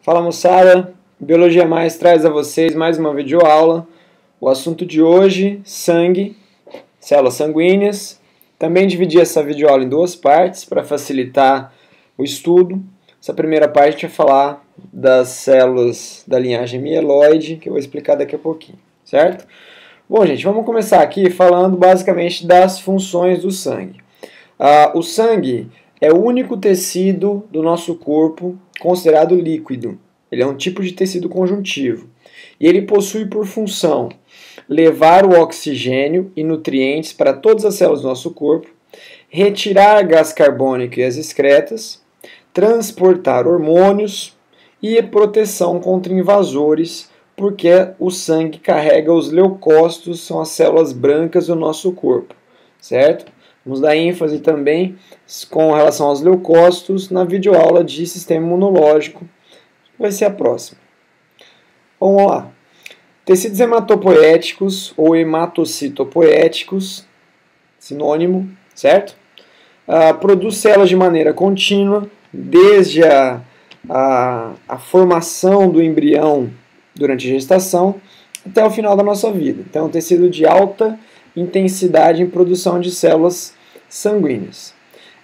Fala moçada, Biologia Mais traz a vocês mais uma videoaula. O assunto de hoje, sangue, células sanguíneas. Também dividi essa videoaula em duas partes para facilitar o estudo. Essa primeira parte vai falar das células da linhagem mieloide, que eu vou explicar daqui a pouquinho, certo? Bom, gente, vamos começar aqui falando basicamente das funções do sangue. O sangue é o único tecido do nosso corpo considerado líquido. Ele é um tipo de tecido conjuntivo. E ele possui por função levar o oxigênio e nutrientes para todas as células do nosso corpo, retirar gás carbônico e as excretas, transportar hormônios e proteção contra invasores, porque o sangue carrega os leucócitos, são as células brancas do nosso corpo, certo? Vamos dar ênfase também com relação aos leucócitos na videoaula de sistema imunológico, que vai ser a próxima. Vamos lá. Tecidos hematopoéticos ou hematocitopoéticos, sinônimo, certo? Produz células de maneira contínua, desde a formação do embrião durante a gestação até o final da nossa vida. Então, é um tecido de alta intensidade em produção de células sanguíneas.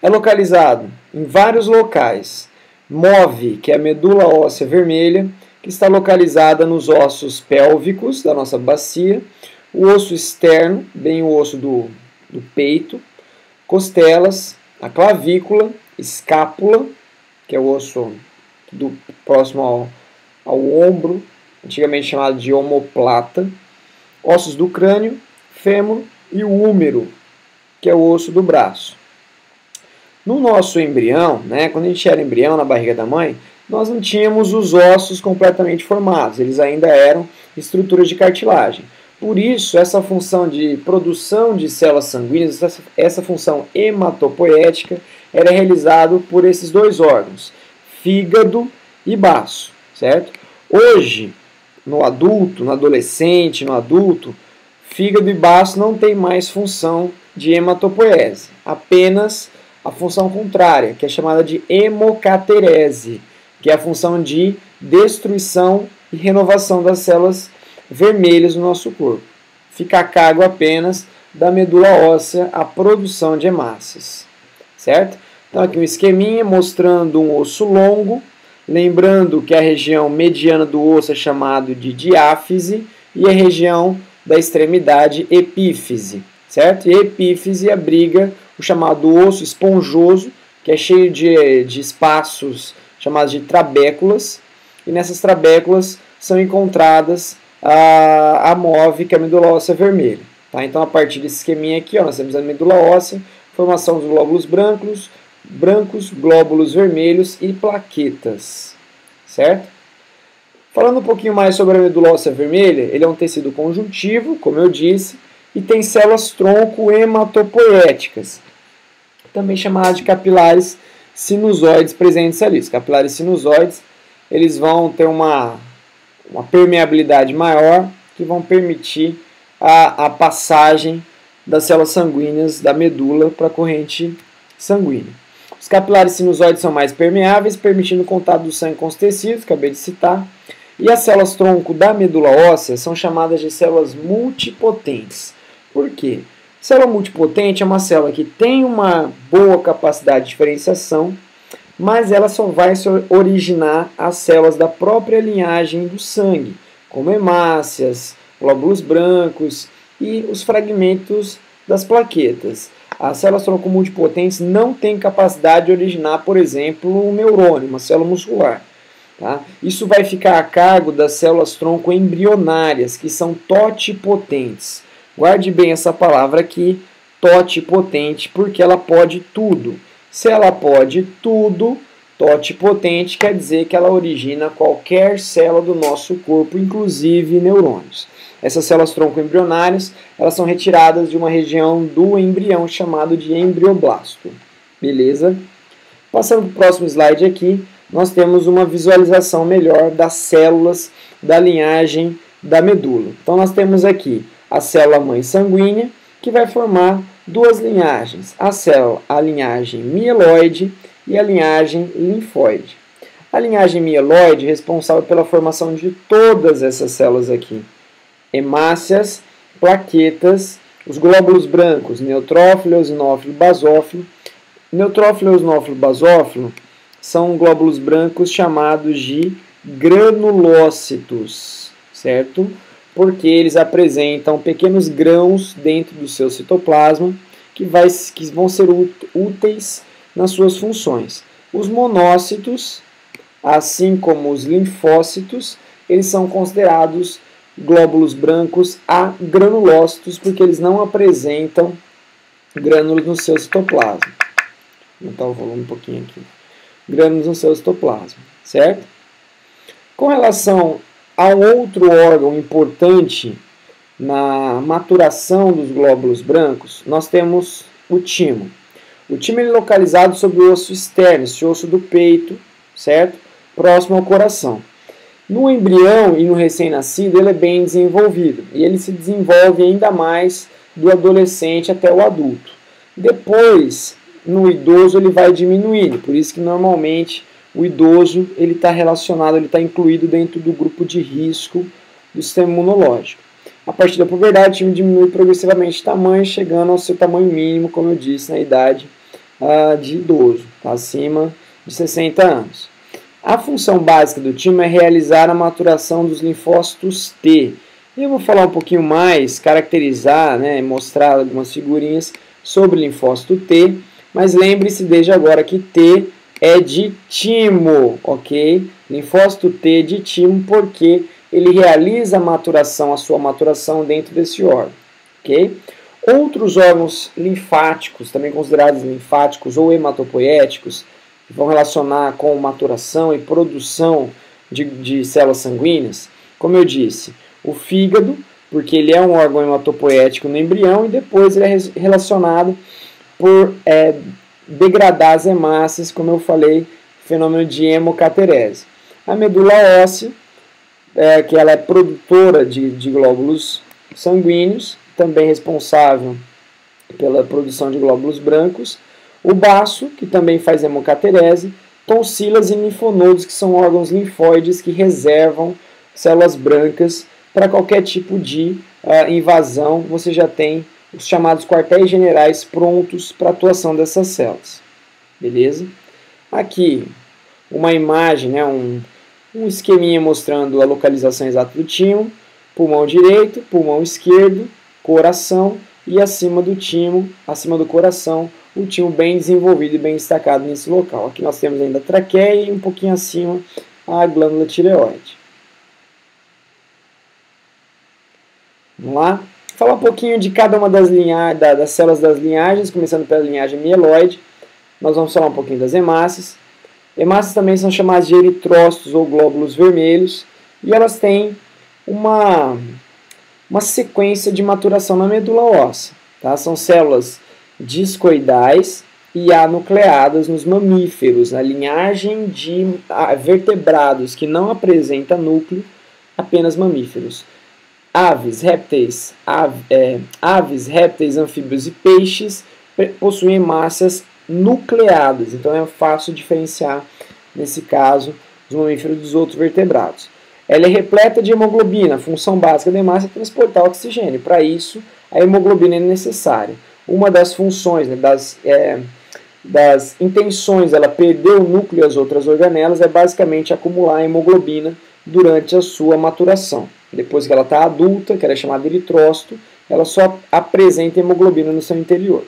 É localizado em vários locais. MOVE, que é a medula óssea vermelha, que está localizada nos ossos pélvicos da nossa bacia, o osso externo, bem o osso do peito, costelas, a clavícula, escápula, que é o osso próximo ao ombro, antigamente chamado de omoplata, ossos do crânio, fêmur e o húmero, que é o osso do braço. No nosso embrião, quando a gente era embrião na barriga da mãe, nós não tínhamos os ossos completamente formados, eles ainda eram estruturas de cartilagem. Por isso, essa função de produção de células sanguíneas, essa função hematopoética, era realizada por esses dois órgãos, fígado e baço, certo? Hoje, no adulto, no adolescente, no adulto, fígado e baço não tem mais função de hematopoese, apenas a função contrária, que é chamada de hemocaterese, que é a função de destruição e renovação das células vermelhas do nosso corpo. Fica a cargo apenas da medula óssea a produção de hemácias, certo? Então aqui um esqueminha mostrando um osso longo, lembrando que a região mediana do osso é chamada de diáfise e a região da extremidade epífise, certo? E a epífise abriga o chamado osso esponjoso, que é cheio de espaços chamados de trabéculas, e nessas trabéculas são encontradas a MOVE, que é a medula óssea vermelha. Tá? Então, a partir desse esqueminha aqui, nós temos a medula óssea, formação dos glóbulos brancos, glóbulos vermelhos e plaquetas, certo? Falando um pouquinho mais sobre a medula óssea vermelha, ele é um tecido conjuntivo, como eu disse, e tem células tronco hematopoéticas, também chamadas de capilares sinusoides presentes ali. Os capilares sinusoides, eles vão ter uma permeabilidade maior, que vão permitir a passagem das células sanguíneas da medula para a corrente sanguínea. Os capilares sinusoides são mais permeáveis, permitindo o contato do sangue com os tecidos, acabei de citar. E as células tronco da medula óssea são chamadas de células multipotentes. Por quê? Célula multipotente é uma célula que tem uma boa capacidade de diferenciação, mas ela só vai se originar as células da própria linhagem do sangue, como hemácias, glóbulos brancos e os fragmentos das plaquetas. As células tronco multipotentes não têm capacidade de originar, por exemplo, um neurônio, uma célula muscular. Tá? Isso vai ficar a cargo das células tronco embrionárias, que são totipotentes. Guarde bem essa palavra aqui, totipotente, porque ela pode tudo. Se ela pode tudo, totipotente quer dizer que ela origina qualquer célula do nosso corpo, inclusive neurônios. Essas células tronco embrionárias, elas são retiradas de uma região do embrião chamado de embrioblasto. Beleza? Passando para o próximo slide aqui, nós temos uma visualização melhor das células da linhagem da medula. Então nós temos aqui a célula mãe sanguínea, que vai formar duas linhagens, a linhagem mieloide e a linhagem linfóide. A linhagem mieloide é responsável pela formação de todas essas células aqui. Hemácias, plaquetas, os glóbulos brancos, neutrófilo, eosinófilo, basófilo. Neutrófilo, eosinófilo, basófilo são glóbulos brancos chamados de granulócitos, certo? Porque eles apresentam pequenos grãos dentro do seu citoplasma que vão ser úteis nas suas funções. Os monócitos, assim como os linfócitos, eles são considerados glóbulos brancos agranulócitos porque eles não apresentam grânulos no seu citoplasma. Vou aumentar o volume um pouquinho aqui. Grânulos no seu citoplasma, certo? Com relação a outro órgão importante na maturação dos glóbulos brancos, nós temos o timo. O timo é localizado sobre o osso externo, esse osso do peito, certo? Próximo ao coração. No embrião e no recém-nascido, ele é bem desenvolvido e ele se desenvolve ainda mais do adolescente até o adulto. Depois, no idoso, ele vai diminuindo, por isso que normalmente o idoso ele está relacionado, ele está incluído dentro do grupo de risco do sistema imunológico. A partir da puberdade, o timo diminui progressivamente de tamanho, chegando ao seu tamanho mínimo, como eu disse, na idade de idoso, tá? Acima de 60 anos. A função básica do timo é realizar a maturação dos linfócitos T. Eu vou falar um pouquinho mais, caracterizar, né, mostrar algumas figurinhas sobre o linfócito T, mas lembre-se desde agora que T é de timo, ok? Linfócito T é de timo porque ele realiza a maturação, a sua maturação dentro desse órgão, ok? Outros órgãos linfáticos, também considerados linfáticos ou hematopoéticos, que vão relacionar com maturação e produção de células sanguíneas, como eu disse, o fígado, porque ele é um órgão hematopoético no embrião e depois ele é relacionado por degradar as hemácias, como eu falei, fenômeno de hemocaterese. A medula óssea, que ela é produtora de glóbulos sanguíneos, também responsável pela produção de glóbulos brancos. O baço, que também faz hemocaterese. Tonsilas e linfonodos, que são órgãos linfóides que reservam células brancas para qualquer tipo de invasão. Você já tem os chamados quartéis generais prontos para a atuação dessas células. Beleza? Aqui, uma imagem, né, um esqueminha mostrando a localização exata do timo, pulmão direito, pulmão esquerdo, coração e acima do timo, acima do coração, o timo bem desenvolvido e bem destacado nesse local. Aqui nós temos ainda a traqueia e um pouquinho acima a glândula tireoide. Vamos lá? Falar um pouquinho de cada uma das células das linhagens, começando pela linhagem mieloide. Nós vamos falar um pouquinho das hemácias. Hemácias também são chamadas de eritrócitos ou glóbulos vermelhos e elas têm uma sequência de maturação na medula óssea. Tá? São células discoidais e anucleadas nos mamíferos, na linhagem de vertebrados que não apresenta núcleo, apenas mamíferos. Aves, répteis, anfíbios e peixes possuem hemácias nucleadas, então é fácil diferenciar, nesse caso, os mamíferos dos outros vertebrados. Ela é repleta de hemoglobina, a função básica da hemácia é transportar oxigênio, para isso a hemoglobina é necessária. Uma das funções, né, das intenções ela perder o núcleo e as outras organelas é basicamente acumular hemoglobina durante a sua maturação. Depois que ela está adulta, que ela é chamada eritrócito, ela só apresenta hemoglobina no seu interior.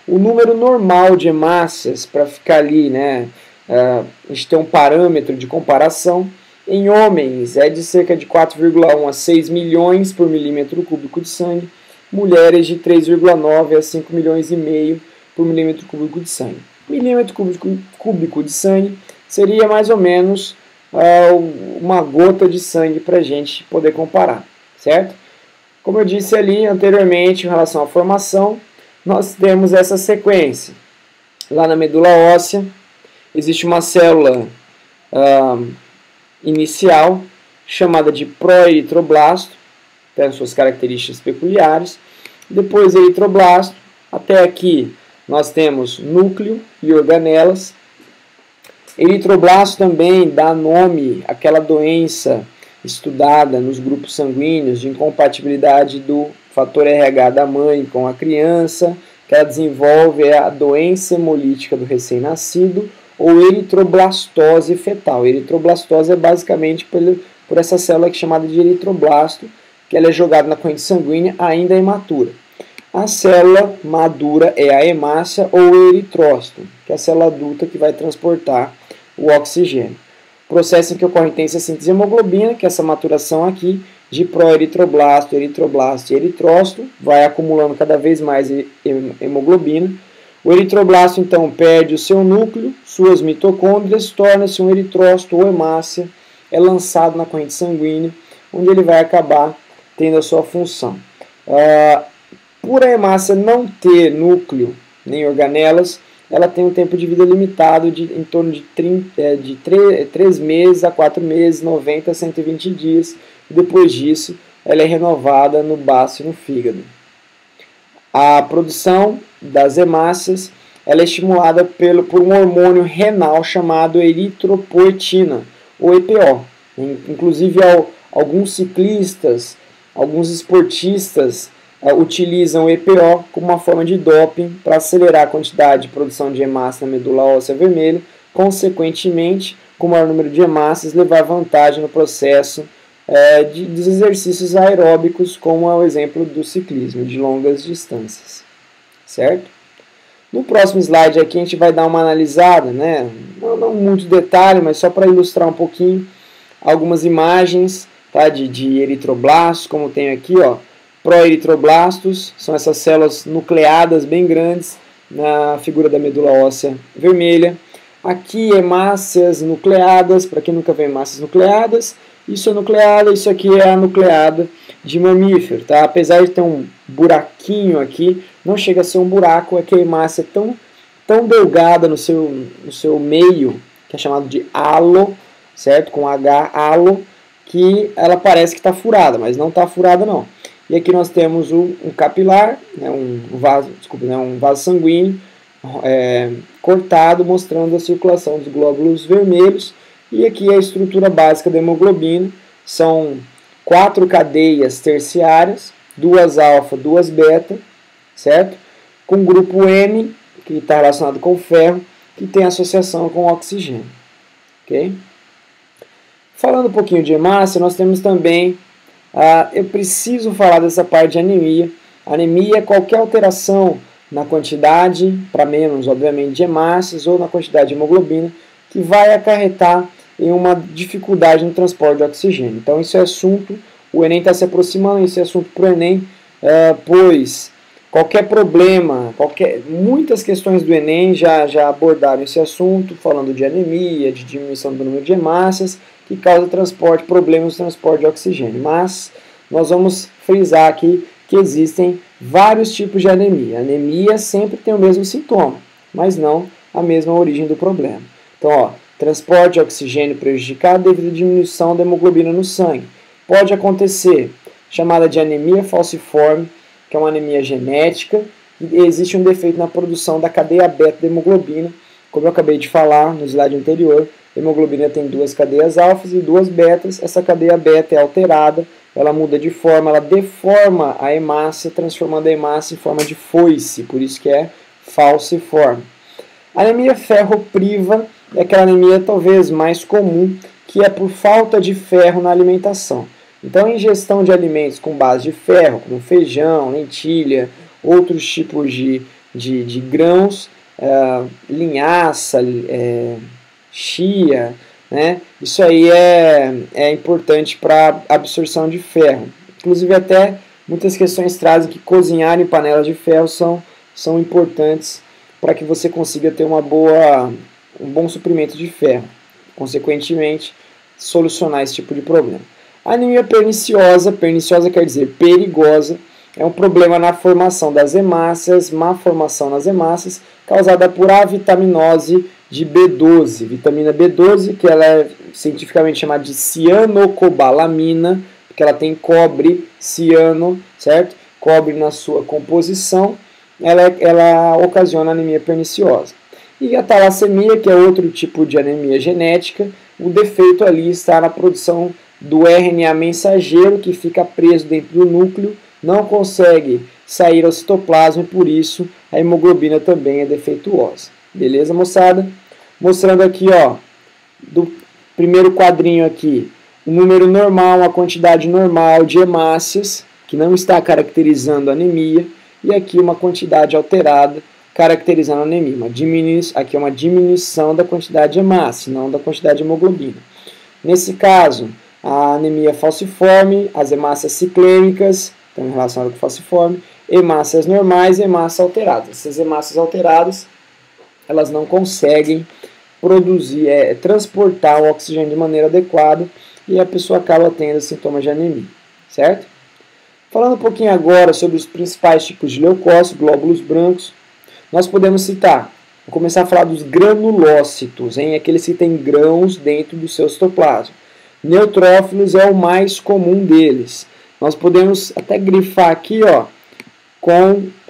O número normal de hemácias, para ficar ali, né, a gente tem um parâmetro de comparação, em homens é de cerca de 4,1 a 6 milhões por milímetro cúbico de sangue, mulheres de 3,9 a 5 milhões e meio por milímetro cúbico de sangue. Milímetro cúbico de sangue seria mais ou menos uma gota de sangue para a gente poder comparar, certo? Como eu disse ali anteriormente, em relação à formação, nós temos essa sequência. Lá na medula óssea, existe uma célula inicial, chamada de proeritroblasto, tem suas características peculiares. Depois eritroblasto, até aqui nós temos núcleo e organelas. Eritroblasto também dá nome àquela doença estudada nos grupos sanguíneos de incompatibilidade do fator RH da mãe com a criança, que ela desenvolve a doença hemolítica do recém-nascido, ou eritroblastose fetal. Eritroblastose é basicamente por essa célula que é chamada de eritroblasto, que ela é jogada na corrente sanguínea ainda imatura. A célula madura é a hemácia ou o eritrócito, que é a célula adulta que vai transportar o oxigênio. Processo em que ocorre intensa síntese de hemoglobina, que é essa maturação aqui de proeritroblasto, eritroblasto e eritrócito, vai acumulando cada vez mais hemoglobina. O eritroblasto então perde o seu núcleo, suas mitocôndrias, torna-se um eritrócito ou hemácia, é lançado na corrente sanguínea, onde ele vai acabar tendo a sua função. Por a hemácia não ter núcleo nem organelas, ela tem um tempo de vida limitado em torno de 3 meses a 4 meses, 90 a 120 dias. Depois disso, ela é renovada no baço e no fígado. A produção das hemácias ela é estimulada por um hormônio renal chamado eritropoetina, ou EPO. Inclusive, alguns ciclistas, alguns esportistas utilizam o EPO como uma forma de doping para acelerar a quantidade de produção de hemácia na medula óssea vermelha, consequentemente, com o maior número de hemácias, levar vantagem no processo dos exercícios aeróbicos, como é o exemplo do ciclismo de longas distâncias. Certo? No próximo slide aqui a gente vai dar uma analisada, né? Não muito detalhe, mas só para ilustrar um pouquinho, algumas imagens, tá? de eritroblastos, como tem aqui, ó. Proeritroblastos são essas células nucleadas bem grandes na figura da medula óssea vermelha. Aqui hemácias nucleadas, para quem nunca vê hemácias nucleadas, isso é nucleada, isso aqui é a nucleada de mamífero, tá? Apesar de ter um buraquinho aqui, não chega a ser um buraco, é que a hemácia é tão delgada no seu meio, que é chamado de halo, certo? Com H, halo, que ela parece que está furada, mas não está furada não. E aqui nós temos um capilar, né, um vaso sanguíneo cortado, mostrando a circulação dos glóbulos vermelhos. E aqui a estrutura básica da hemoglobina. São 4 cadeias terciárias, 2 alfa, 2 beta, certo? Com o grupo M, que está relacionado com o ferro, que tem associação com o oxigênio. Okay? Falando um pouquinho de hemácia, nós temos também... eu preciso falar dessa parte de anemia. Anemia é qualquer alteração na quantidade, para menos, obviamente, de hemácias ou na quantidade de hemoglobina, que vai acarretar em uma dificuldade no transporte de oxigênio. Então, isso é assunto, o Enem está se aproximando, isso é assunto para o Enem, pois qualquer problema, muitas questões do Enem já abordaram esse assunto, falando de anemia, de diminuição do número de hemácias, que causa problemas no transporte de oxigênio. Mas nós vamos frisar aqui que existem vários tipos de anemia. A anemia sempre tem o mesmo sintoma, mas não a mesma origem do problema. Então, transporte de oxigênio prejudicado devido à diminuição da hemoglobina no sangue. Pode acontecer, chamada de anemia falciforme, que é uma anemia genética, e existe um defeito na produção da cadeia beta da hemoglobina. Como eu acabei de falar no slide anterior, a hemoglobina tem 2 cadeias alfas e 2 betas. Essa cadeia beta é alterada, ela muda de forma, ela deforma a hemácia, transformando a hemácia em forma de foice, por isso que é falciforme. A anemia ferropriva é aquela anemia talvez mais comum, que é por falta de ferro na alimentação. Então, a ingestão de alimentos com base de ferro, como feijão, lentilha, outros tipos de grãos, linhaça, chia, né? Isso aí é importante para absorção de ferro. Inclusive, até muitas questões trazem que cozinhar em panelas de ferro são importantes para que você consiga ter um bom suprimento de ferro. Consequentemente, solucionar esse tipo de problema. A anemia perniciosa quer dizer perigosa, é um problema na formação das hemácias, má formação nas hemácias, causada por avitaminose de B12. Vitamina B12, que ela é cientificamente chamada de cianocobalamina, porque ela tem cobre, ciano, certo? Cobre na sua composição, ela ocasiona anemia perniciosa. E a talassemia, que é outro tipo de anemia genética, o defeito ali está na produção do RNA mensageiro, que fica preso dentro do núcleo, não consegue sair ao citoplasma e por isso a hemoglobina também é defeituosa. Beleza, moçada? Mostrando aqui, ó, do primeiro quadrinho aqui, o número normal, a quantidade normal de hemácias, que não está caracterizando anemia, e aqui uma quantidade alterada, caracterizando anemia. Aqui é uma diminuição da quantidade de hemácia, não da quantidade de hemoglobina. Nesse caso, a anemia falciforme, as hemácias ciclêmicas, estão relacionadas com falciforme, hemácias normais e hemácias alteradas. Essas hemácias alteradas, elas não conseguem produzir, transportar o oxigênio de maneira adequada e a pessoa acaba tendo sintomas de anemia, certo? Falando um pouquinho agora sobre os principais tipos de leucócitos, glóbulos brancos, nós podemos citar, vou começar a falar dos granulócitos, aqueles que têm grãos dentro do seu citoplasma. Neutrófilos é o mais comum deles. Nós podemos até grifar aqui, ó,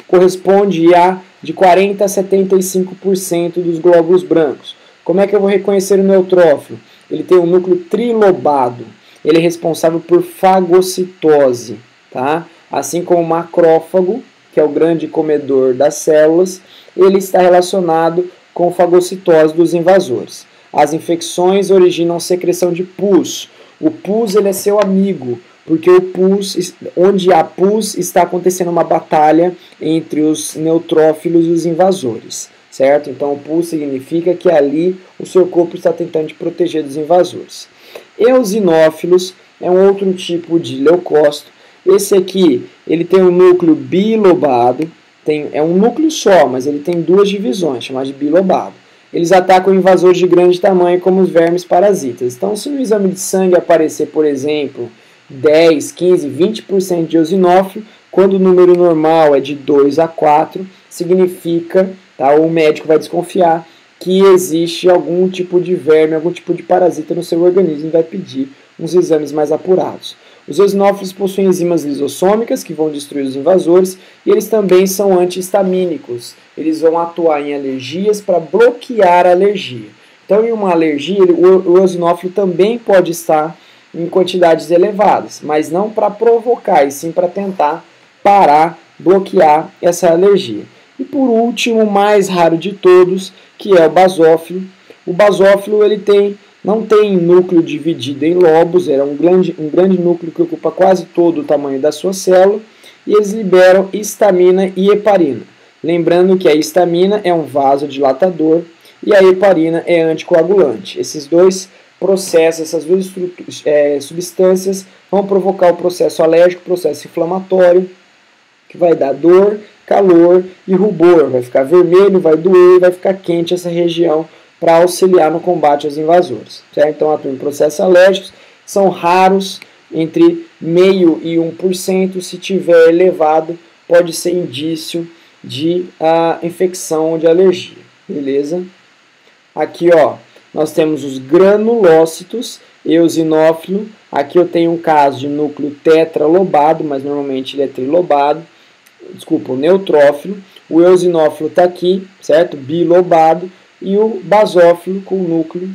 corresponde a de 40% a 75% dos glóbulos brancos. Como é que eu vou reconhecer o neutrófilo? Ele tem um núcleo trilobado. Ele é responsável por fagocitose, tá? Assim como o macrófago, que é o grande comedor das células, ele está relacionado com fagocitose dos invasores. As infecções originam secreção de pus. O pus ele é seu amigo, porque o pus, onde há pus, está acontecendo uma batalha entre os neutrófilos e os invasores, certo? Então o pus significa que ali o seu corpo está tentando te proteger dos invasores. Eosinófilos é um outro tipo de leucócito. Esse aqui, ele tem um núcleo bilobado, é um núcleo só, mas ele tem duas divisões, chamadas de bilobado. Eles atacam invasores de grande tamanho, como os vermes parasitas. Então, se no exame de sangue aparecer, por exemplo, 10, 15, 20% de eosinófilo, quando o número normal é de 2 a 4, significa, tá, o médico vai desconfiar que existe algum tipo de verme, algum tipo de parasita no seu organismo e vai pedir uns exames mais apurados. Os eosinófilos possuem enzimas lisossômicas que vão destruir os invasores e eles também são antihistamínicos. Eles vão atuar em alergias para bloquear a alergia. Então, em uma alergia, o eosinófilo também pode estar em quantidades elevadas, mas não para provocar, e sim para tentar parar, bloquear essa alergia. E por último, o mais raro de todos, que é o basófilo. O basófilo ele não tem núcleo dividido em lobos, é um grande núcleo que ocupa quase todo o tamanho da sua célula, e eles liberam histamina e heparina. Lembrando que a histamina é um vasodilatador e a heparina é anticoagulante. Esses dois processos, essas duas substâncias vão provocar o processo alérgico, o processo inflamatório, que vai dar dor, calor e rubor. Vai ficar vermelho, vai doer, vai ficar quente essa região para auxiliar no combate aos invasores. Certo? Então, atua em processos alérgicos, são raros, entre 0,5% e 1%. Se tiver elevado, pode ser indício de infecção ou de alergia. Beleza? Aqui, ó, nós temos os granulócitos, eosinófilo. Aqui eu tenho um caso de núcleo tetralobado, mas normalmente ele é trilobado. Desculpa, o neutrófilo. O eosinófilo está aqui, certo? Bilobado. E o basófilo com o núcleo.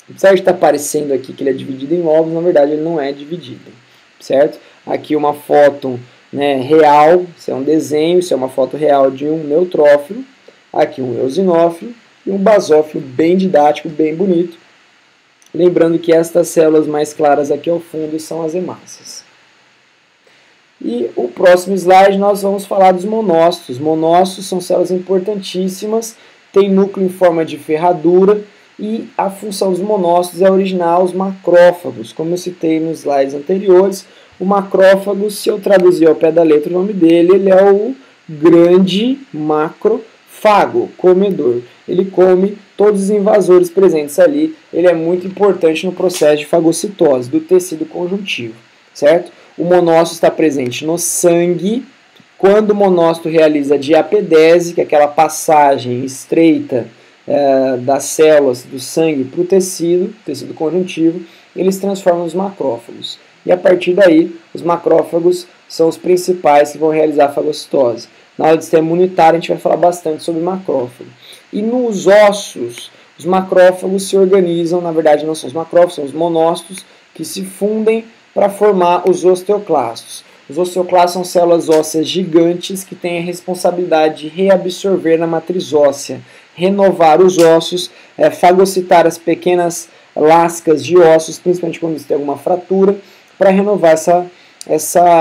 Apesar de estar aparecendo aqui que ele é dividido em lobos, na verdade ele não é dividido, certo? Aqui uma foto, né, real, isso é um desenho, isso é uma foto real de um neutrófilo. Aqui um eosinófilo e um basófilo bem didático, bem bonito. Lembrando que estas células mais claras aqui ao fundo são as hemácias. E o próximo slide nós vamos falar dos monócitos. Monócitos são células importantíssimas, tem núcleo em forma de ferradura e a função dos monócitos é originar os macrófagos. Como eu citei nos slides anteriores, o macrófago, se eu traduzir ao pé da letra o nome dele, ele é o grande macrofago, comedor. Ele come todos os invasores presentes ali, ele é muito importante no processo de fagocitose do tecido conjuntivo, certo? O monócito está presente no sangue. Quando o monócito realiza diapedese, que é aquela passagem estreita das células do sangue para o tecido conjuntivo, eles transformam os macrófagos. E a partir daí, os macrófagos são os principais que vão realizar a fagocitose. Na aula de sistema imunitário, a gente vai falar bastante sobre macrófago. E nos ossos, os macrófagos se organizam, na verdade não são os macrófagos, são os monócitos, que se fundem para formar os osteoclastos. Os osteoclastos são células ósseas gigantes que têm a responsabilidade de reabsorver na matriz óssea, renovar os ossos, fagocitar as pequenas lascas de ossos, principalmente quando tem alguma fratura, para renovar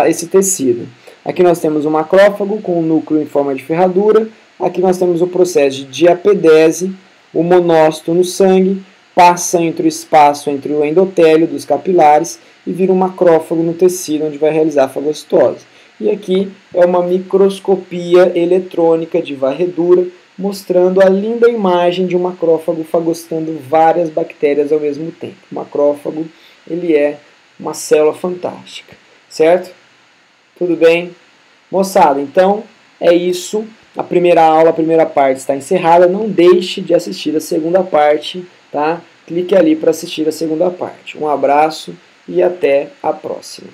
esse tecido. Aqui nós temos o macrófago com o núcleo em forma de ferradura. Aqui nós temos o processo de diapedese, o monócito no sangue, passa entre o espaço entre o endotélio dos capilares e vira um macrófago no tecido onde vai realizar a fagocitose. E aqui é uma microscopia eletrônica de varredura, mostrando a linda imagem de um macrófago fagocitando várias bactérias ao mesmo tempo. O macrófago, ele é uma célula fantástica, certo? Tudo bem? Moçada, então é isso. A primeira aula, a primeira parte está encerrada. Não deixe de assistir a segunda parte, tá? Clique ali para assistir a segunda parte. Um abraço e até a próxima.